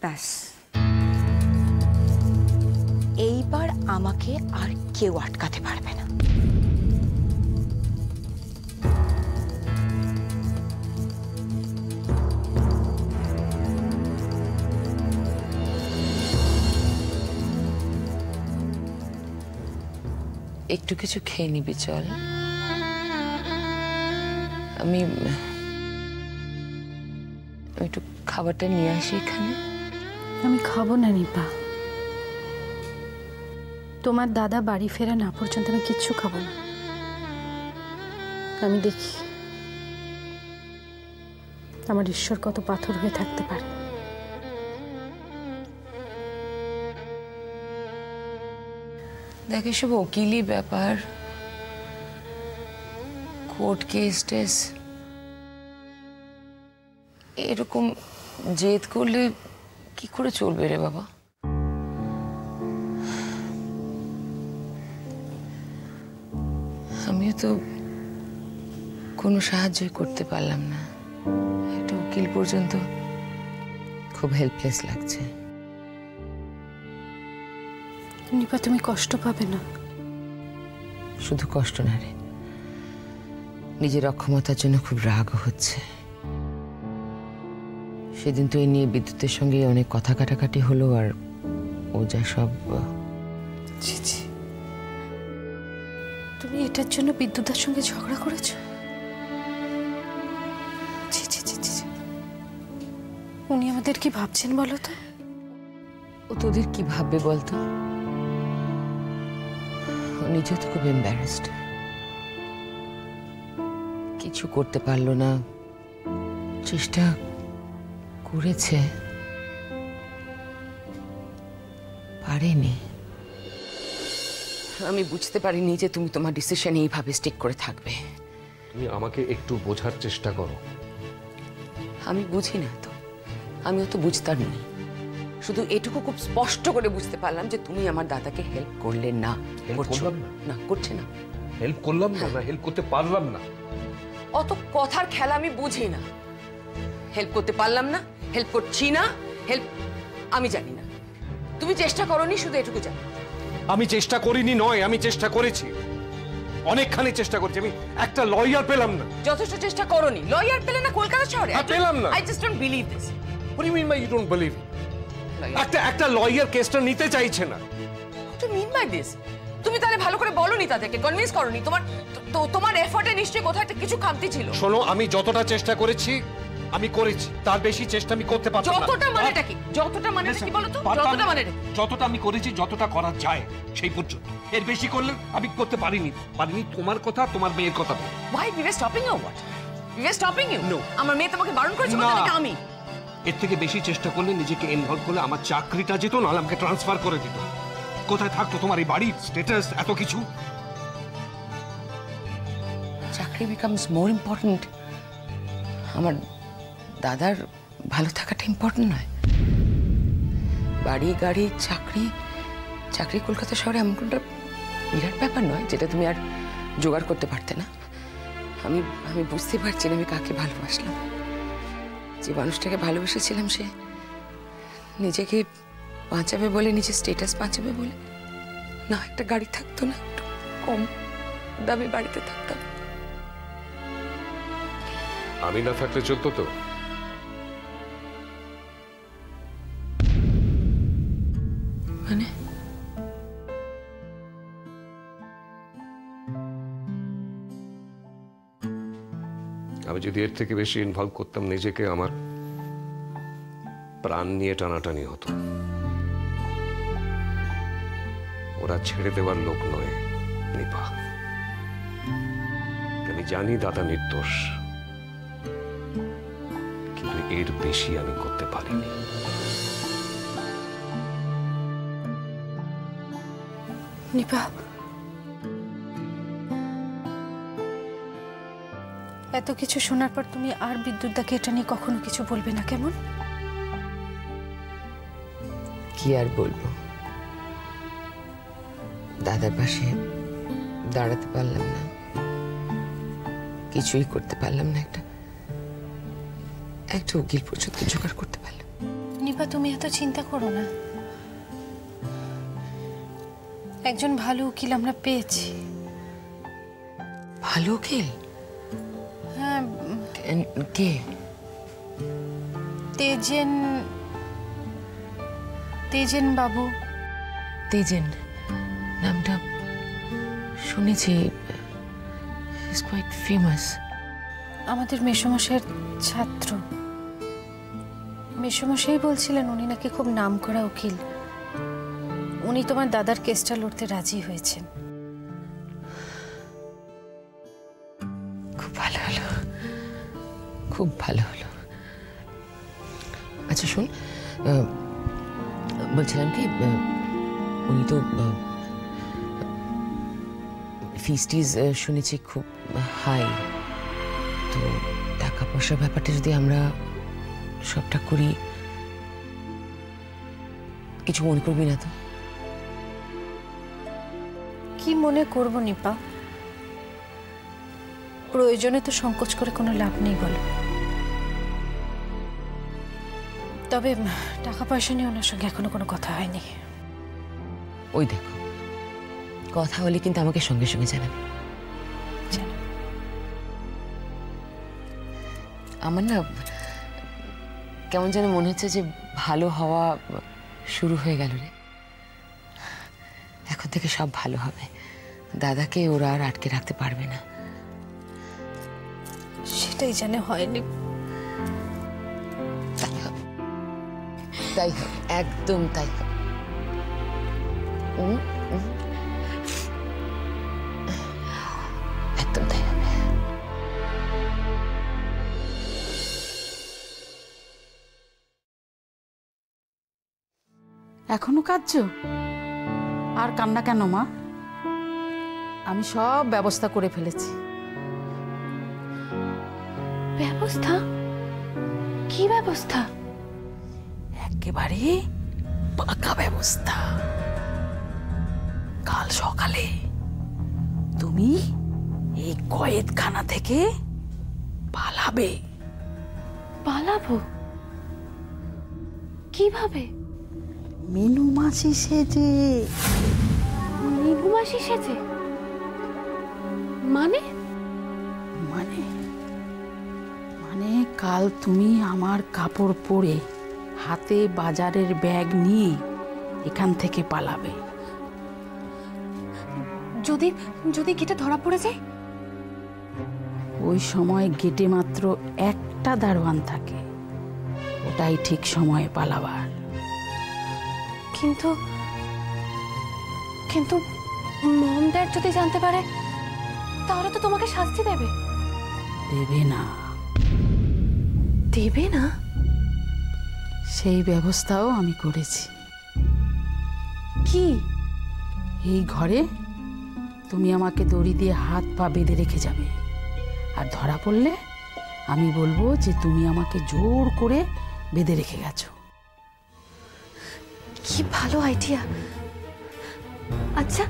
ব্যাস, এইবার আমাকে আর কেউ আটকাতে পারবে না। একটু কিছু খেয়ে নিবি, চল। আমি একটু খাবারটা নিয়ে আসি এখানে। আমি খাবো না নিপা, তোমার দাদা বাড়ি ফেরা না পর্যন্ত আমি কিচ্ছু খাবো না। আমি দেখি আমার ঈশ্বর কত পাথর হয়ে থাকতে পারে। দেখ, এসব উকিলি ব্যাপার, কোর্ট কেস টেস, এরকম জেদ করলে কি করে চলবে রে বাবা? আমিও তো কোনো সাহায্যই করতে পারলাম না। একটা উকিল পর্যন্ত খুব হেল্পলেস লাগছে। নিপা, তুমি কষ্ট পাবে না। শুধু কষ্ট না রে, নিজের অক্ষমতার জন্য খুব রাগও হচ্ছে। সেদিন তো এই নিয়ে বিদ্যুতের সঙ্গে অনেক কথা কাটাকাটি হলো, আর ও যা সব। ছি ছি, তুমি এটার জন্য বিদ্যুতের সঙ্গে ঝগড়া করেছো? ছি ছি ছি ছি, উনি আমাদের কি ভাবছেন বলো তো? ও তোদের কি ভাববে বলতো? ও নিজে তো খুব এম্বারাসড, কিছু করতে পারলো না। চেষ্টা করেছে, পারেনি। আমি বুঝতে পারিনি যে তুমি তোমার ডিসিশন এইভাবে স্টিক করে থাকবে। তুমি আমাকে একটু বোঝার চেষ্টা করো। আমি বুঝি না তো, আমিও তো বুঝতাম না। শুধু এটুকু খুব স্পষ্ট করে বুঝতে পারলাম যে তুমি আমার দাদাকে হেল্প করলে না। না, করছে না। হেল্প করলাম না, না হেল্প করতে পারলাম না। অত কথার খেলা আমি বুঝি না। হেল্প করতে পারলাম না, হেল্প করছি না, হেল্প আমি জানি না। তুমি চেষ্টা করোনি, শুধু এটুকু জানো। আমি চেষ্টা করিনি নয়, আমি চেষ্টা করেছি, অনেকখানি চেষ্টা করেছি। আমি একটা লয়ার পেলাম না। যথেষ্ট চেষ্টা করোনি। লয়ার পেলে না কলকাতা শহরে? পেলাম না। I just don't believe this. What do you mean by you don't believe? একটা লয়ার কেসটা নিতে চাইছে না। What do you mean by this? তুমি তাহলে ভালো করে বলোনি, তাদেরকে কনভিন্স করোনি। তোমার এফর্টে নিশ্চয়ই কোথাও একটা কিছু খামতি ছিল। শোনো, আমি যতটা চেষ্টা করেছি আমি করেছি, তার বেশি চেষ্টা আমি করতে পারছি না। যতটা মানেটা কি? যতটা মানেটা কি বলো তো? যতটা মানেটা যতটা আমি করেছি, যতটা করা যায় সেই পর্যন্ত। এর বেশি করলে আমি করতে পারিনি। তোমার কথা, তোমার মেয়ের কথা। Why we were stopping you? What? We were stopping you? No. আমার মেয়ে তোমাকে বারণ করেছে নাকি আমি? এর থেকে বেশি চেষ্টা করলে, নিজেকে ইনভলভ করলে আমার চাকরিটা যেত, না আমাকে ট্রান্সফার করে দিত। কোথায় থাকতো তোমার এই বাড়ির স্ট্যাটাস, এত কিছু? চাকরি becomes more important. আমার দাদার ভালো থাকাটা ইম্পর্টেন্ট নয়? বাড়ি, গাড়ি, চাকরি কলকাতা শহরে এমন কোনটা বিরাট ব্যাপার নয় যেটা তুমি আর জোগাড় করতে পারতে না। আমি বুঝতে পারছি না আমি কাকে ভালোবাসলাম। যে মানুষটাকে ভালোবেসেছিলাম সে নিজেকে বাঁচাবে বলে, নিজের স্ট্যাটাস বাঁচাবে বলে না একটা গাড়ি থাকতো, না একটু কম দামে বাড়িতে থাকতাম। আমি না থাকলে চলতো তো? মানে আমি যদি এর থেকে বেশি ইনভলভ করতাম নিজেকে, আমার প্রাণ নিয়ে টানাটানি হতো। ওরা ছেড়ে দেওয়ার লোক নয় নিপা। আমি জানি দাদা নির্দোষ, কিন্তু এর বেশি আমি করতে পারিনি। নিপা, এত কিছু শোনার পর তুমি আর বিদ্যুৎদাকে এটা নিয়ে কখনো কিছু বলবে না, কেমন? কি আর বলবো, দাদার পাশে দাঁড়াতে পারলাম না, কিছুই করতে পারলাম না, একটা উকিল পর্যন্ত জোগাড় করতে পারলাম। নিপা, দীপা, তুমি এত চিন্তা করো না। একজন ভালো উকিল আমরা পেয়েছি। ভালো উকিল? হ্যাঁ, কে? তেজেন বাবু। তেজেন নামটা শুনেছি, ইজ কোয়াইট ফেমাস। আমাদের মেসোমশাইয়ের ছাত্র। মেসোমশাই বলছিলেন উনি নাকি খুব নামকরা উকিল। উনি তোমার দাদার কেসটা লড়তে রাজি হয়েছেন। খুব ভালো হলো, খুব ভালো হলো। আচ্ছা শোন, বলছিলাম কি, উনি তো ফিস টিজ শুনেছি খুব হাই, তো টাকা পয়সার ব্যাপারটা যদি আমরা সবটা করি, কিছু মনে করবি না তো? কি মনে করব নিপা, প্রয়োজনে তো সংকোচ করে কোনো লাভ নেই বলো। তবে টাকা পয়সা নিয়ে ওনার সঙ্গে এখনো কোনো কথা হয়নি। ওই দেখো, কথা হলে কিন্তু আমাকে সঙ্গে সঙ্গে জানাবে। আমার না কেমন যেন মনে হচ্ছে যে ভালো হওয়া শুরু হয়ে গেল রে। এখন থেকে সব ভালো হবে, দাদাকে ওরা আর আটকে রাখতে পারবে না। সেটাই জানে হয়নি। তাই হবে, তাই হবে, একদম তাই হবে। একদম তাই হবে। এখনো কাঁদছো? আর কান্না কেন মা? আমি সব ব্যবস্থা করে ফেলেছি। ব্যবস্থা? কি ব্যবস্থা? একেবারে পাকা ব্যবস্থা। কাল সকালে তুমি এই কয়েদখানা থেকে পালাবে। পালাবো? কিভাবে? মিনু মাসি সেজে। মিনু মাসি সেজে? মানে? মানে মানে কাল তুমি আমার কাপড় পরে হাতে বাজারের ব্যাগ নিয়ে এখান থেকে পালাবে। যদি যদি গেটে ধরা পড়ে যায়? ওই সময় গেটে মাত্র একটা দারোয়ান থাকে, ওটাই ঠিক সময়ে পালাবার। কিন্তু কিন্তু মম ড্যাড যদি জানতে পারে, তাহলে তো তোমাকে শাস্তি দেবে। দেবে না। দেবে না? সেই ব্যবস্থাও আমি করেছি। কি? এই ঘরে তুমি আমাকে দড়ি দিয়ে হাত পা বেঁধে রেখে যাবে, আর ধরা পড়লে আমি বলবো যে তুমি আমাকে জোর করে বেঁধে রেখে গেছো। কি ভালো আইডিয়া। আচ্ছা,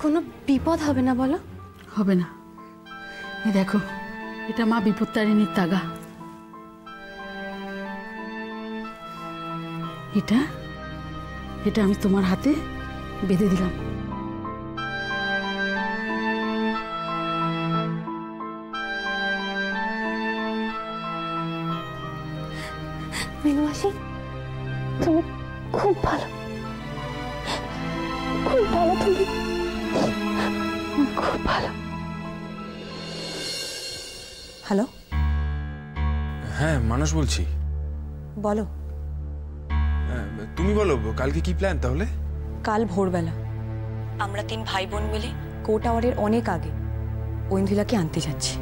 কোনো বিপদ হবে না বলো? হবে না। এই দেখো, এটা মা বিপত্তারিণীর তাগা। এটা এটা আমি তোমার হাতে বেঁধে দিলাম। মিনু মাসি, তুমি খুব ভালো, খুব ভালো, তুমি খুব ভালো। হ্যালো, হ্যাঁ মানস বলছি। বলো। তুমি বলো, কালকে কি প্ল্যান তাহলে? কাল ভোরবেলা আমরা 3 ভাই বোন মিলে কোর্ট টাওয়ারের অনেক আগে ঐন্দ্রিলাকে আনতে যাচ্ছি।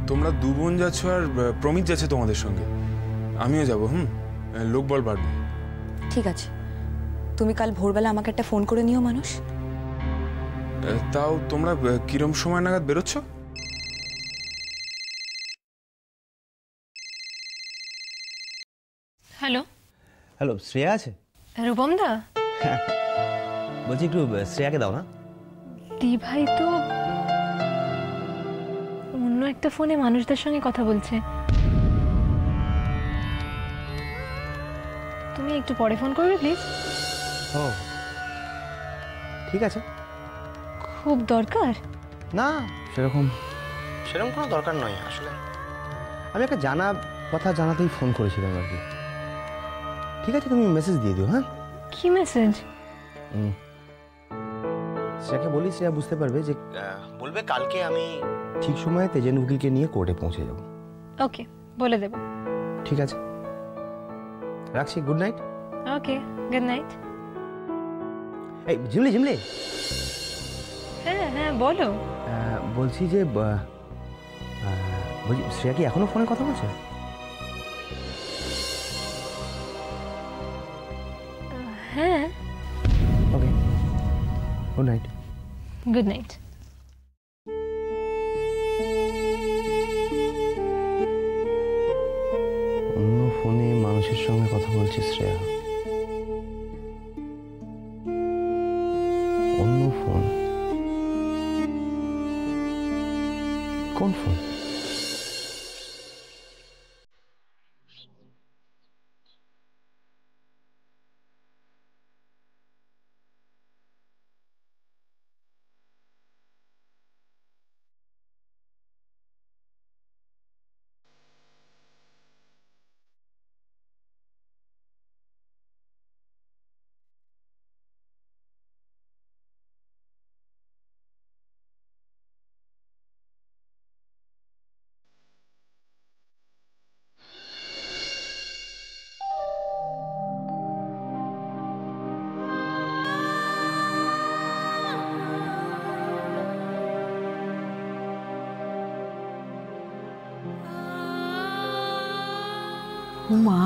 তোমরা 2 বোন যাচ্ছ আর প্রমিত যাচ্ছে তোমাদের সঙ্গে। আমিও যাব। লোকবল বাড়বে। ঠিক আছে, তুমি কাল ভোরবেলা আমাকে একটা ফোন করে নিও মানুষ। তাও তোমরা কিরম সময় নাগাদ বেরোচ্ছ? হ্যালো হ্যালো, শ্রেয়া আছে? রূপম দা? বলছি একটু শ্রেয়াকে দাও না। দি ভাই তো অন্য একটা ফোনে মানুষদের সঙ্গে কথা বলছে। তুমি একটু পরে ফোন করবে প্লিজ। ও ঠিক আছে। খুব দরকার? না সেরকম কোনো দরকার নয় আসলে। আমি একটা কথা জানাতেই ফোন করেছিলাম আর কি। ঠিক আছে তুমি মেসেজ দিয়ে দিও। হ্যাঁ কি মেসেজ? শ্রেয়াকে বলি, শ্রেয়া বুঝতে পারবে যে বলবে কালকে আমি ঠিক সময়ে তেজেন উকিলকে নিয়ে কোর্টে পৌঁছে যাব। ওকে, বলে দেব। ঠিক আছে রাখছি, গুড নাইট। ওকে, গুড নাইট। এই জিমলি হ্যাঁ হ্যাঁ বলো। বলছি যে বলছি শ্রেয়া কি এখনো ফোনে কথা বলছে? হ্যাঁ। ওকে, গুড নাইট। Good night. অন্য ফোনে মানুষের সঙ্গে কথা বলছে শ্রেয়া। অন্য ফোন? কোন ফোন? মা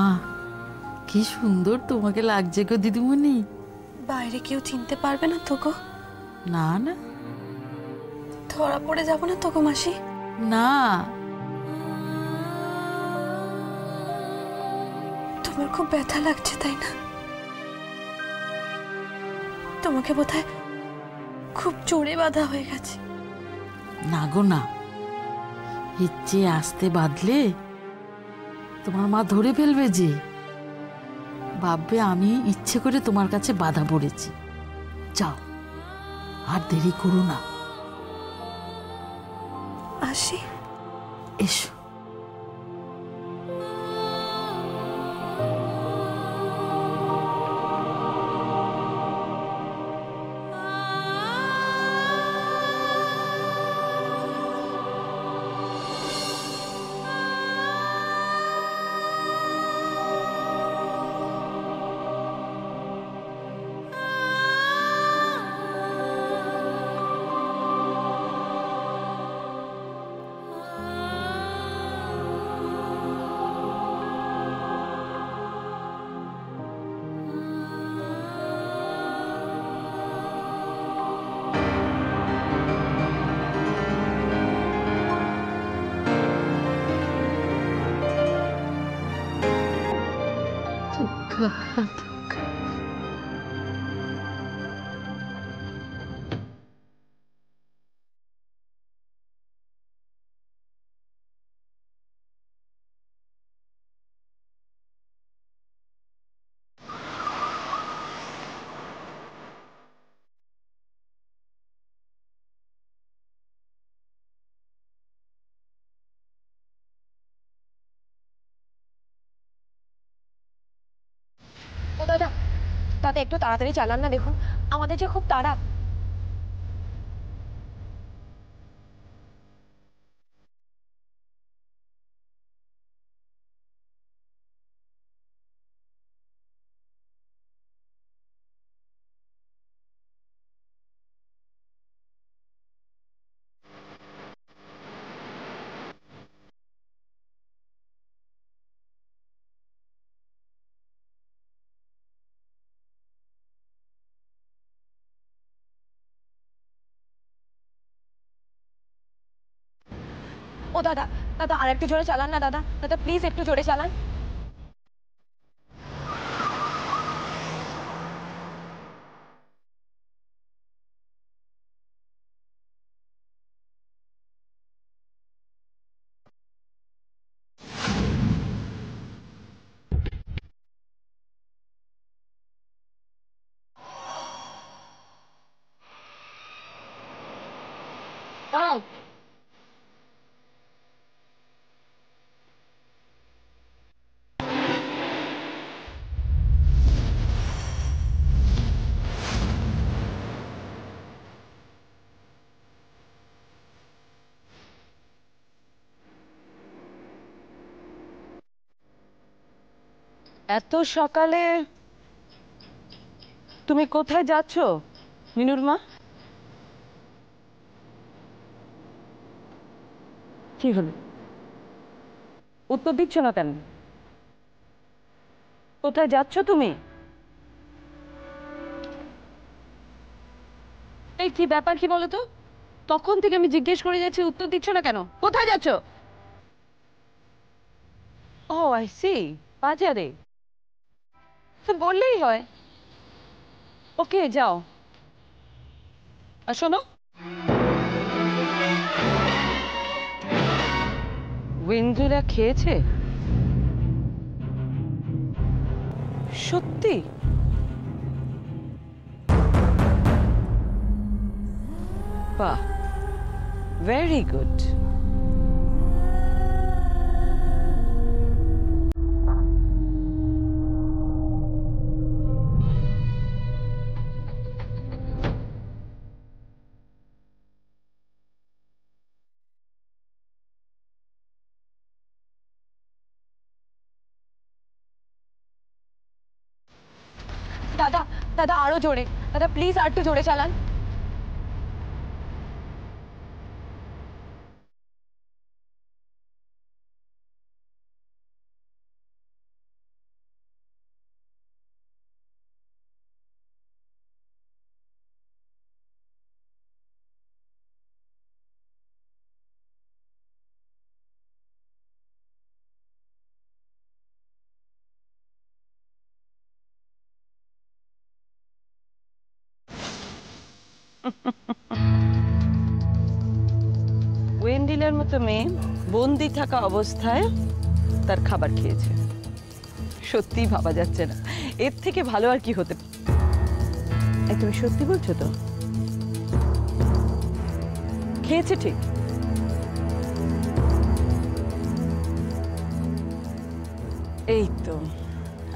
কি সুন্দর তোমাকে লাগছে গো দিদিমণি। বাইরে কেউ চিনতে পারবে না তো গো? না না, ধরা পড়ে যাবো না তো গো মাসি? না। তোমার খুব ব্যথা লাগছে তাই না? তোমাকে বোধহয় খুব জোরে বাঁধা হয়ে গেছে। না গো না, ইচ্ছে আসতে বাঁধলে তোমার মা ধরে ফেলবে যে। ভাববে আমি ইচ্ছে করে তোমার কাছে বাধা পড়েছি। যাও, আর দেরি করো না। আসি। এসো। ও দাদা, দাদা একটু তাড়াতাড়ি চালান না, দেখুন আমাদের যে খুব তাড়া। ও দাদা, দাদা আর একটু জোরে চালান না দাদা, দাদা প্লিজ একটু জোরে চালান। যাও। এত সকালে তুমি কোথায় যাচ্ছ মিনুর মা? কি হলো, উত্তর দিচ্ছ না কেন? কোথায় যাচ্ছ তুমি? এই কি ব্যাপার কি বলো তো? তখন থেকে আমি জিজ্ঞেস করে যাচ্ছি, উত্তর দিচ্ছ না কেন? কোথায় যাচ্ছ? ও আই সি, বাজারে। তো বললেই হয়। ওকে যাও। আর শোনো, ওয়েন্দ্রিলা খেয়েছে? সত্যি? বাহ, ভেরি গুড। দাদা দাদা আরো জোরে, দাদা প্লিজ আর একটু জোরে চালান। ওয়েন্ডিলার মতো মেয়ে বন্দি থাকা অবস্থায় তার খাবার খেয়েছে, সত্যিই ভাবা যাচ্ছে না এর থেকে ভালো আর কি হতে পারে। তুমি সত্যি বলছো তো? খেয়েছে ঠিক। এই তো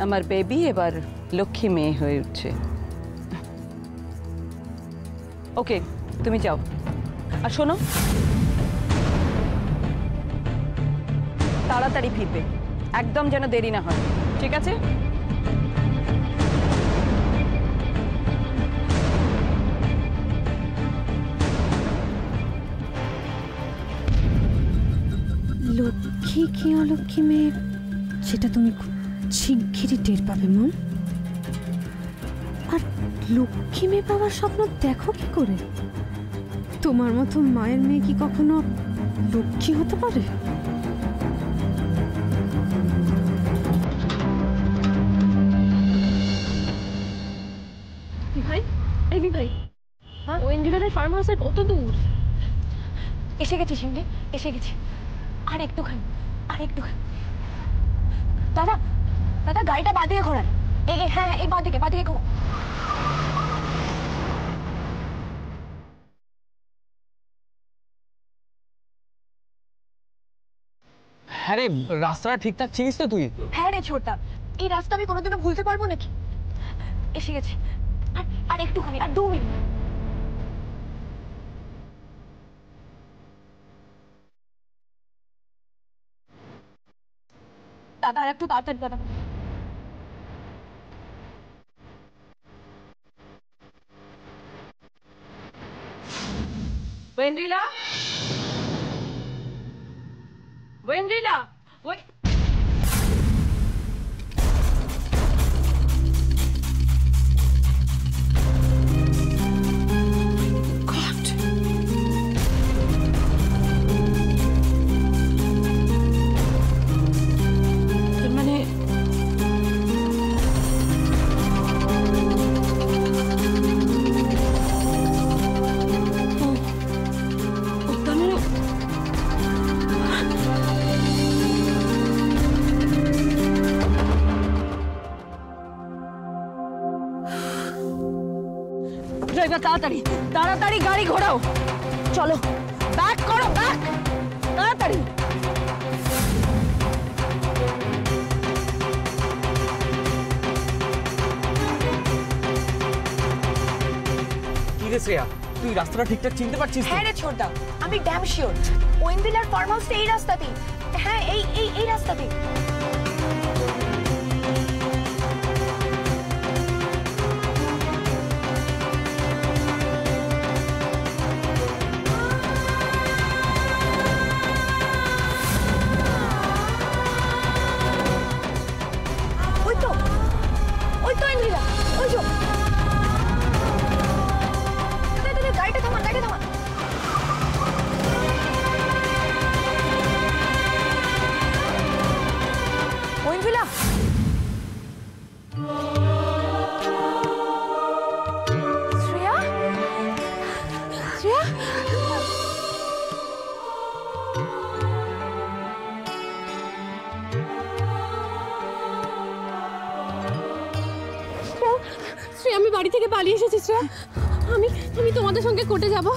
আমার বেবি এবার লক্ষ্মী মেয়ে হয়ে উঠছে। ওকে তুমি যাও, আর শোনো তাড়াতাড়ি ফিরবে, একদম যেন দেরি না হয়, ঠিক আছে? লক্ষ্মী কি অলক্ষ্মী মেয়ে সেটা তুমি খুব শিগগিরই টের পাবে মন। আর লক্ষ্মী মেয়ে পাওয়ার স্বপ্ন দেখো কি করে? তোমার মতো মায়ের মেয়ে কি কখনো লক্ষ্মী হতে পারে? ভাই, এই ভাই, হ্যাঁ ওয়েন্দ্রিলার ফার্ম হাউসের কত দূর? এসে গেছি শিমলি, এসে গেছি। আর একটুখানি, আর একটুখানি। দাদা দাদা গাড়িটা বাঁদিকে ঘোরান। হ্যাঁ এই বাঁদিকে, বাঁদিকে ঘোরান। হ্যাঁ রে, রাস্তাটা ঠিকঠাক চিনিস তো তুই? হ্যাঁ রে ছোটা, এই রাস্তা আমি কোনোদিনও ভুলতে পারবো নাকি? এসে গেছি, আর একটুখানি, আর 2 মিনিট। দাদা আর একটু তাড়াতাড়ি দাদা। ওয়েন্দ্রিলা, ওয়েন্দ্রিলা, ড্রাইভার তাড়াতাড়ি তাড়াতাড়ি গাড়ি ঘোরাও, চলো ব্যাক রে শ্রেয়া, তুই রাস্তাটা ঠিকঠাক চিনতে পারছিস তো? হ্যাঁ রে ছোটদা, আমি ড্যাম শিওর ওয়েন্দিলার ফার্ম হাউসটা এই রাস্তাতেই। হ্যাঁ এই রাস্তাতেই। ওই তো ইন্দ্রিলা, ওই তো। গাড়িটা থামান, গাড়িটা থামান। ইন্দ্রিলা, শ্রেয়া, শ্রেয়া, শ্রেয়া, আমি বাড়ি থেকে পালিয়ে এসেছি শ্রেয়া। আমি তোমাদের সঙ্গে কোর্টে যাব,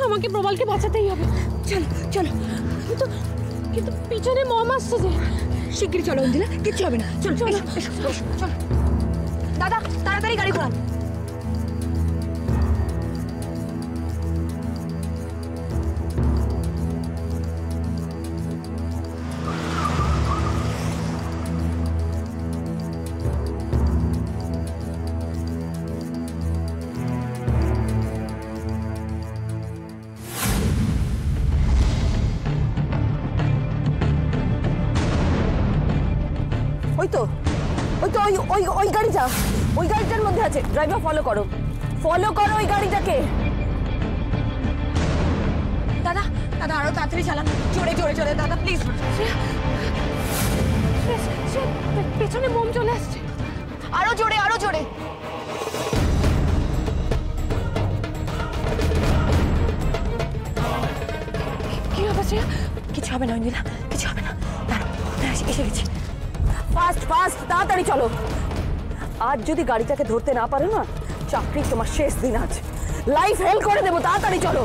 আমাকে প্রবালকে বাঁচাতেই হবে। চলো চলো। কিন্তু পিছনে মম আসছে যে। শিগগিরই চলো ইন্দ্রিলা, কিচ্ছু হবে না। চলো চলো চলো। দাদা তাড়াতাড়ি গাড়ি ঘোরান। ওই গাড়িটা ওই গাড়িটার মধ্যে আছে। ড্রাইভার ফলো করো ওই গাড়িটাকে। দাদা দাদা আরো তাড়াতাড়ি চালান, জোরে জোরে চলে দাদা প্লিজ। পেছনে মম চলে আসছে। আরো জোরে, আরো জোরে। কি হবে শ্রেয়া? কিছু হবে না ইন্দ্রিলা, কিছু হবে না। দাঁড়াও, এসে গেছি। ফাস্ট ফাস্ট তাড়াতাড়ি চলো। আজ যদি গাড়িটাকে ধরতে না পারো না, চাকরির তোমার শেষ দিন আজ। লাইফ হেল করে দেবো। তাড়াতাড়ি চলো।